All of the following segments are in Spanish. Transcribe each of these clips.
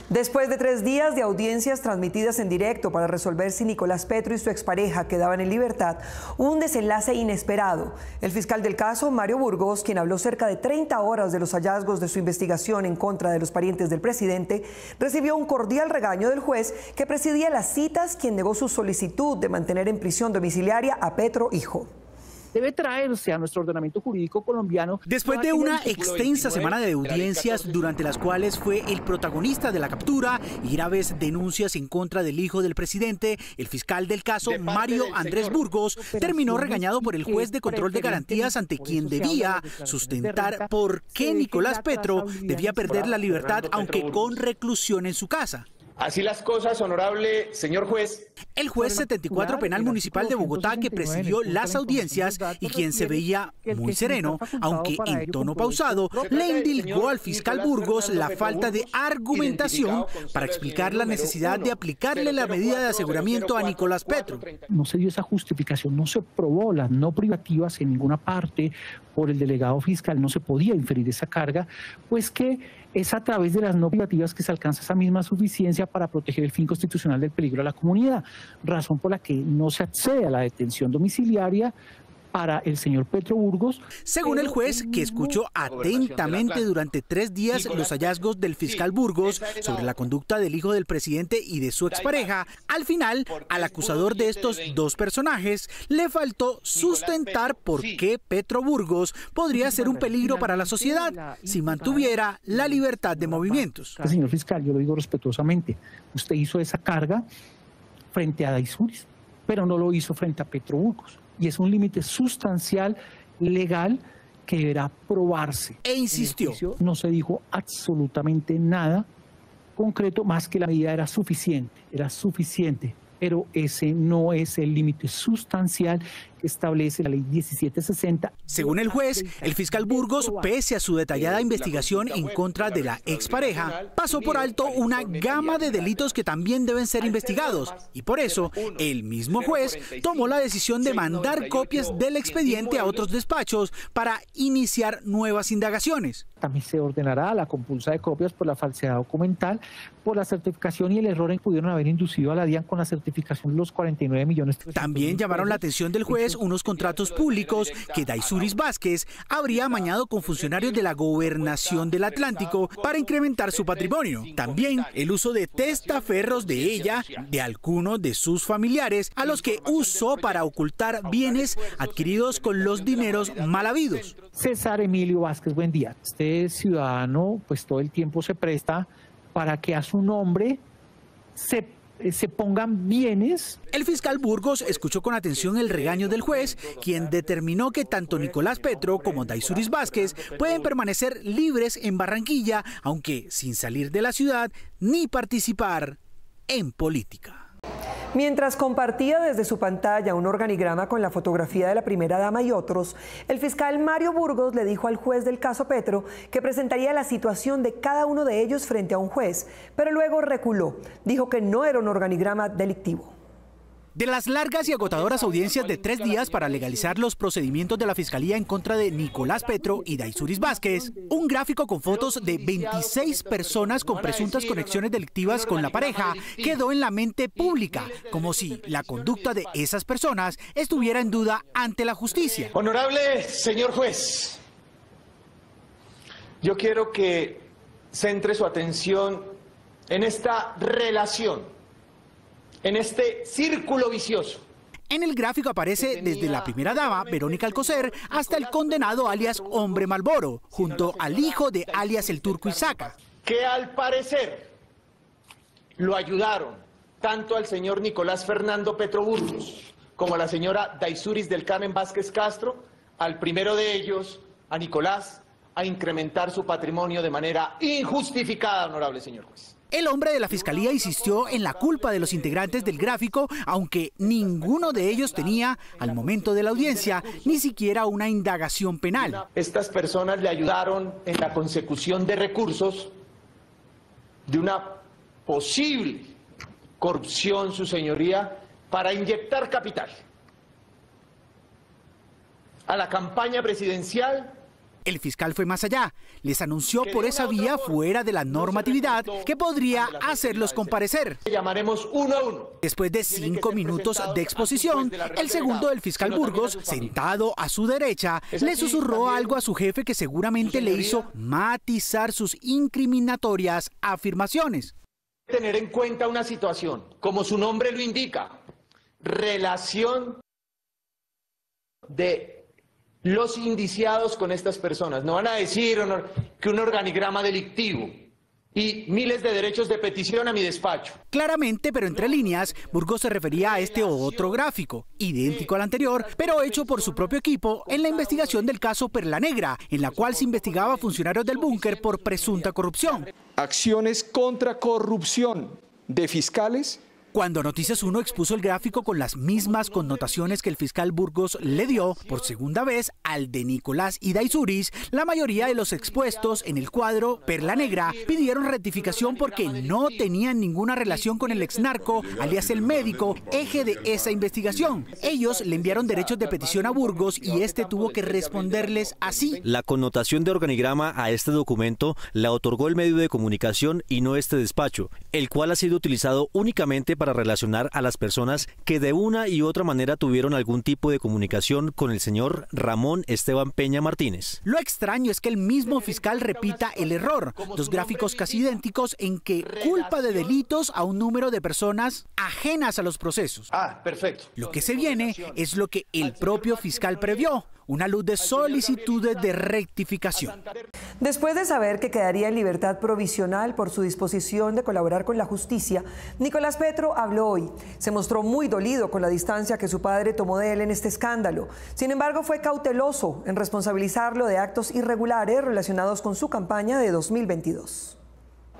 Después de 3 días de audiencias transmitidas en directo para resolver si Nicolás Petro y su expareja quedaban en libertad, hubo un desenlace inesperado. El fiscal del caso, Mario Burgos, quien habló cerca de 30 horas de los hallazgos de su investigación en contra de los parientes del presidente, recibió un cordial regaño del juez que presidía las citas, quien negó su solicitud de mantener en prisión domiciliaria a Petro hijo. Debe traerse a nuestro ordenamiento jurídico colombiano. Después de una extensa semana de audiencias durante las cuales fue el protagonista de la captura y graves denuncias en contra del hijo del presidente, el fiscal del caso, Mario Andrés Burgos, terminó regañado por el juez de control de garantías ante quien debía sustentar por qué Nicolás Petro debía perder la libertad aunque con reclusión en su casa. Así las cosas, honorable señor juez. El juez 74 Penal Municipal de Bogotá, que presidió las audiencias y quien se veía muy sereno, aunque en tono pausado, le indilgó al fiscal Burgos la falta de argumentación para explicar la necesidad de aplicarle la medida de aseguramiento a Nicolás Petro. No se dio esa justificación, no se probó las no privativas en ninguna parte por el delegado fiscal, no se podía inferir esa carga, pues que es a través de las no privativas que se alcanza esa misma suficiencia para proteger el fin constitucional del peligro a la comunidad, razón por la que no se accede a la detención domiciliaria para el señor Petro Burgos. Según el juez, que escuchó atentamente durante 3 días los hallazgos del fiscal Burgos sobre la conducta del hijo del presidente y de su expareja, al final, al acusador de estos dos personajes le faltó sustentar por qué Petro Burgos podría ser un peligro para la sociedad si mantuviera la libertad de movimientos. Señor fiscal, yo lo digo respetuosamente, usted hizo esa carga frente a Daisuris, pero no lo hizo frente a Petro Burgos. Y es un límite sustancial, legal, que deberá probarse. E insistió. No se dijo absolutamente nada concreto, más que la medida era suficiente, pero ese no es el límite sustancial que establece la ley 1760. Según el juez, el fiscal Burgos, pese a su detallada investigación en contra de la expareja, pasó por alto una gama de delitos que también deben ser investigados. Y por eso, el mismo juez tomó la decisión de mandar copias del expediente a otros despachos para iniciar nuevas indagaciones. También se ordenará la compulsa de copias por la falsedad documental, por la certificación y el error en que pudieron haber inducido a la DIAN con la certificación de los 49 millones. También llamaron la atención del juez unos contratos públicos que Daisuris Vázquez habría amañado con funcionarios de la Gobernación del Atlántico para incrementar su patrimonio. También el uso de testaferros de ella, de algunos de sus familiares, a los que usó para ocultar bienes adquiridos con los dineros mal habidos. César Emilio Vázquez, buen día. Este ciudadano pues todo el tiempo se presta para que a su nombre se pongan bienes. El fiscal Burgos escuchó con atención el regaño del juez, quien determinó que tanto Nicolás Petro como Daisuris Vázquez pueden permanecer libres en Barranquilla, aunque sin salir de la ciudad ni participar en política. Mientras compartía desde su pantalla un organigrama con la fotografía de la primera dama y otros, el fiscal Mario Burgos le dijo al juez del caso Petro que presentaría la situación de cada uno de ellos frente a un juez, pero luego reculó. Dijo que no era un organigrama delictivo. De las largas y agotadoras audiencias de 3 días para legalizar los procedimientos de la Fiscalía en contra de Nicolás Petro y Daisuris Vázquez, un gráfico con fotos de 26 personas con presuntas conexiones delictivas con la pareja quedó en la mente pública, como si la conducta de esas personas estuviera en duda ante la justicia. Honorable señor juez, yo quiero que centre su atención en esta relación, en este círculo vicioso. En el gráfico aparece desde la primera dama, Verónica Alcocer, hasta el condenado alias Hombre Malboro, junto al hijo de alias el Turco Isaca. Que al parecer lo ayudaron tanto al señor Nicolás Fernando Petro Burgos como a la señora Daisuris del Carmen Vázquez Castro, al primero de ellos, a Nicolás, a incrementar su patrimonio de manera injustificada, honorable señor juez. El hombre de la Fiscalía insistió en la culpa de los integrantes del gráfico, aunque ninguno de ellos tenía, al momento de la audiencia, ni siquiera una indagación penal. Estas personas le ayudaron en la consecución de recursos de una posible corrupción, su señoría, para inyectar capital a la campaña presidencial El fiscal fue más allá. Les anunció por esa vía, fuera de la normatividad, que podría hacerlos comparecer. Llamaremos uno a uno. Después de 5 minutos de exposición, el segundo del fiscal Burgos, sentado a su derecha, le susurró algo a su jefe que seguramente le hizo matizar sus incriminatorias afirmaciones. Tener en cuenta una situación, como su nombre lo indica, relación de los indiciados con estas personas. No van a decir que un organigrama delictivo y miles de derechos de petición a mi despacho. Claramente, pero entre líneas, Burgos se refería a este otro gráfico, idéntico al anterior, pero hecho por su propio equipo en la investigación del caso Perla Negra, en la cual se investigaba a funcionarios del búnker por presunta corrupción. Acciones contra corrupción de fiscales. Cuando Noticias 1 expuso el gráfico con las mismas connotaciones que el fiscal Burgos le dio por segunda vez al de Nicolás y Daisuris, la mayoría de los expuestos en el cuadro Perla Negra pidieron rectificación porque no tenían ninguna relación con el exnarco, alias el médico, eje de esa investigación. Ellos le enviaron derechos de petición a Burgos y este tuvo que responderles así. La connotación de organigrama a este documento la otorgó el medio de comunicación y no este despacho, el cual ha sido utilizado únicamente para relacionar a las personas que de una y otra manera tuvieron algún tipo de comunicación con el señor Ramón Esteban Peña Martínez. Lo extraño es que el mismo fiscal repita el error, dos gráficos casi idénticos en que culpa de delitos a un número de personas ajenas a los procesos. Perfecto. Lo que se viene es lo que el propio fiscal previó, una luz de solicitudes de rectificación. Después de saber que quedaría en libertad provisional por su disposición de colaborar con la justicia, Nicolás Petro habló hoy. Se mostró muy dolido con la distancia que su padre tomó de él en este escándalo. Sin embargo, fue cauteloso en responsabilizarlo de actos irregulares relacionados con su campaña de 2022.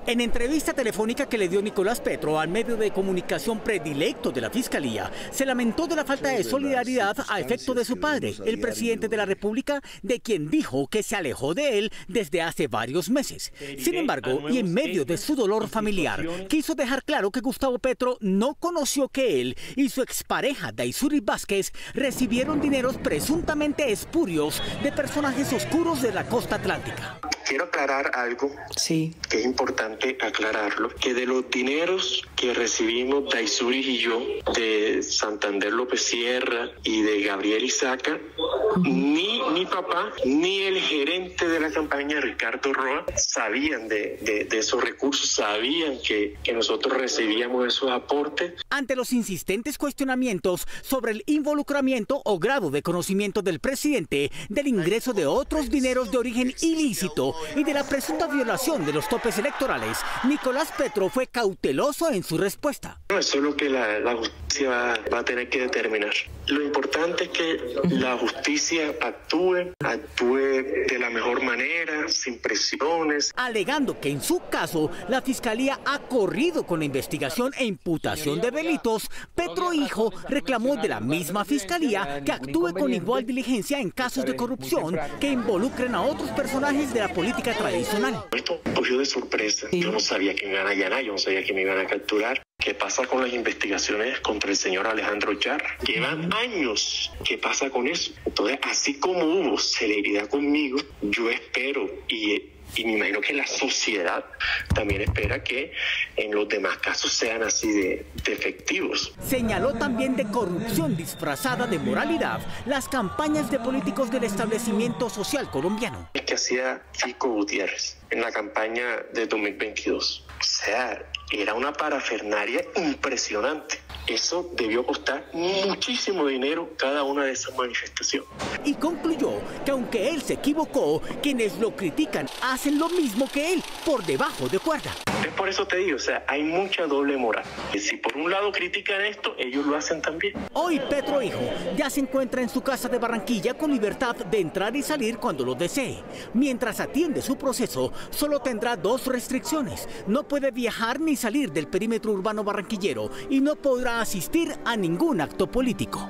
En entrevista telefónica que le dio Nicolás Petro al medio de comunicación predilecto de la Fiscalía, se lamentó de la falta de solidaridad a efecto de su padre, el presidente de la República, de quien dijo que se alejó de él desde hace varios meses. Sin embargo, y en medio de su dolor familiar, quiso dejar claro que Gustavo Petro no conoció que él y su expareja Daisuris Vázquez recibieron dineros presuntamente espurios de personajes oscuros de la costa atlántica. Quiero aclarar algo que es importante aclararlo, que de los dineros que recibimos Daisuris y yo, de Santander López Sierra y de Gabriel Isaca, ni mi papá ni el gerente de la campaña, Ricardo Roa, sabían de esos recursos, sabían que nosotros recibíamos esos aportes. Ante los insistentes cuestionamientos sobre el involucramiento o grado de conocimiento del presidente del ingreso de otros dineros de origen ilícito y de la presunta violación de los topes electorales, Nicolás Petro fue cauteloso en su respuesta. Eso es lo que la justicia va a tener que determinar. Lo importante es que la justicia actúe de la mejor manera, sin presiones. Alegando que en su caso la Fiscalía ha corrido con la investigación e imputación de delitos, Petro hijo reclamó de la misma Fiscalía que actúe con igual diligencia en casos de corrupción que involucren a otros personajes de la política tradicional. Esto cogió de sorpresa. Yo no sabía que me iban a allanar, yo no sabía que me iban a capturar. ¿Qué pasa con las investigaciones contra el señor Alejandro Char? Llevan años. ¿Qué pasa con eso? Entonces, así como hubo celeridad conmigo, yo espero y me imagino que la sociedad también espera que en los demás casos sean así de efectivos. Señaló también de corrupción disfrazada de moralidad las campañas de políticos del establecimiento social colombiano. Es que hacía Fico Gutiérrez en la campaña de 2022. O sea, era una parafernalia impresionante. Eso debió costar muchísimo dinero cada una de esas manifestaciones. Y concluyó que aunque él se equivocó, quienes lo critican hacen lo mismo que él, por debajo de cuerda. Es por eso te digo, o sea, hay mucha doble moral. Y si por un lado critican esto, ellos lo hacen también. Hoy Petro hijo ya se encuentra en su casa de Barranquilla con libertad de entrar y salir cuando lo desee. Mientras atiende su proceso, solo tendrá 2 restricciones. No puede viajar ni salir del perímetro urbano barranquillero y no podrá asistir a ningún acto político.